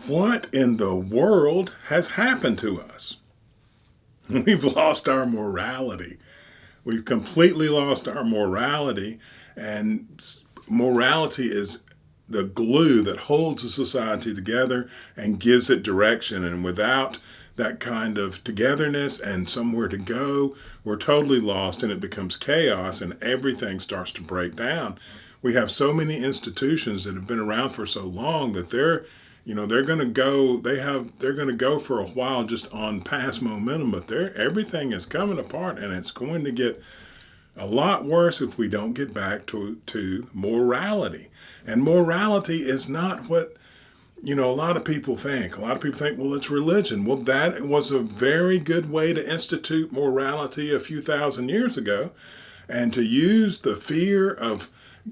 What in the world has happened to us? We've lost our morality. We've completely lost our morality, and morality is the glue that holds a society together and gives it direction. And without that kind of togetherness and somewhere to go, we're totally lost and it becomes chaos and everything starts to break down. We have so many institutions that have been around for so long that they're going to go they're going to go for a while just on past momentum, but everything is coming apart and it's going to get a lot worse if we don't get back to morality. And morality is not what a lot of people think. A lot of people think, well, it's religion. Well, that was a very good way to institute morality a few thousand years ago, and to use the fear of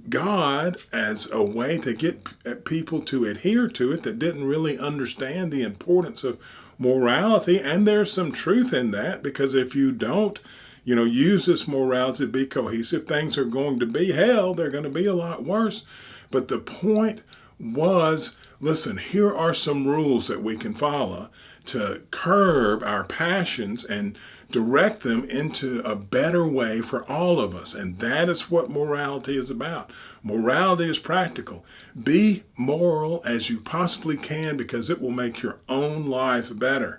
God as a way to get people to adhere to it that didn't really understand the importance of morality. And there's some truth in that, because if you don't, use this morality to be cohesive, things are going to be hell. They're going to be a lot worse. But the point was, listen, here are some rules that we can follow to curb our passions and direct them into a better way for all of us. And that is what morality is about. Morality is practical. Be moral as you possibly can, because it will make your own life better.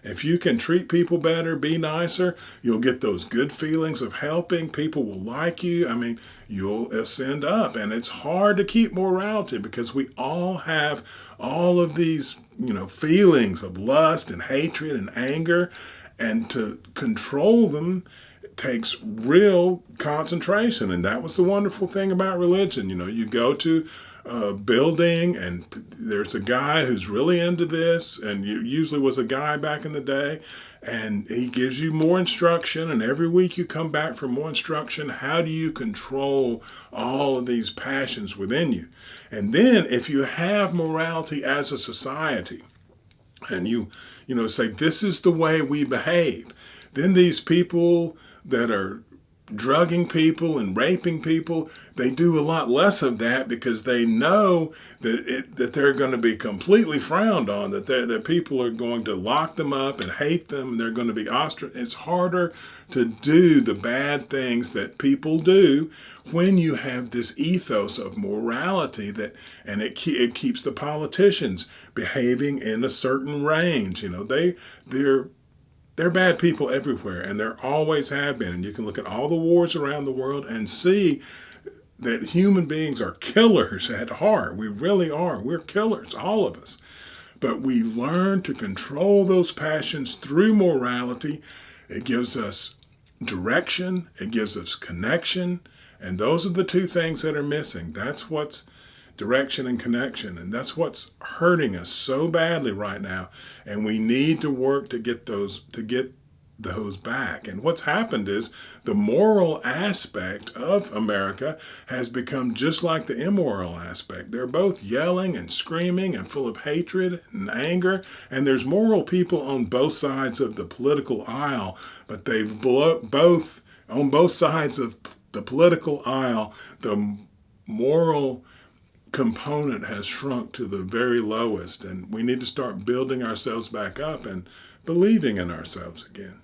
If you can treat people better, be nicer, you'll get those good feelings of helping. People will like you. I mean, you'll ascend up. And it's hard to keep morality because we all have all of these, feelings of lust and hatred and anger. And to control them takes real concentration. And that was the wonderful thing about religion. You go to a building and there's a guy who's really into this, and usually was a guy back in the day, and he gives you more instruction, and every week you come back for more instruction. How do you control all of these passions within you? And then if you have morality as a society, and you say, this is the way we behave, then these people that are drugging people and raping people, they do a lot less of that, because they know that they're going to be completely frowned on, that people are going to lock them up and hate them, and they're going to be ostracized. It's harder to do the bad things that people do when you have this ethos of morality, and it keeps the politicians behaving in a certain range. They're bad people everywhere, and there always have been. And you can look at all the wars around the world and see that human beings are killers at heart. We really are. We're killers, all of us. But we learn to control those passions through morality. It gives us direction. It gives us connection. And those are the two things that are missing. That's what's direction and connection. And that's what's hurting us so badly right now. And we need to work to get those back. And what's happened is the moral aspect of America has become just like the immoral aspect. They're both yelling and screaming and full of hatred and anger. And there's moral people on both sides of the political aisle, but they've both, on both sides of the political aisle, the moral component has shrunk to the very lowest, and we need to start building ourselves back up and believing in ourselves again.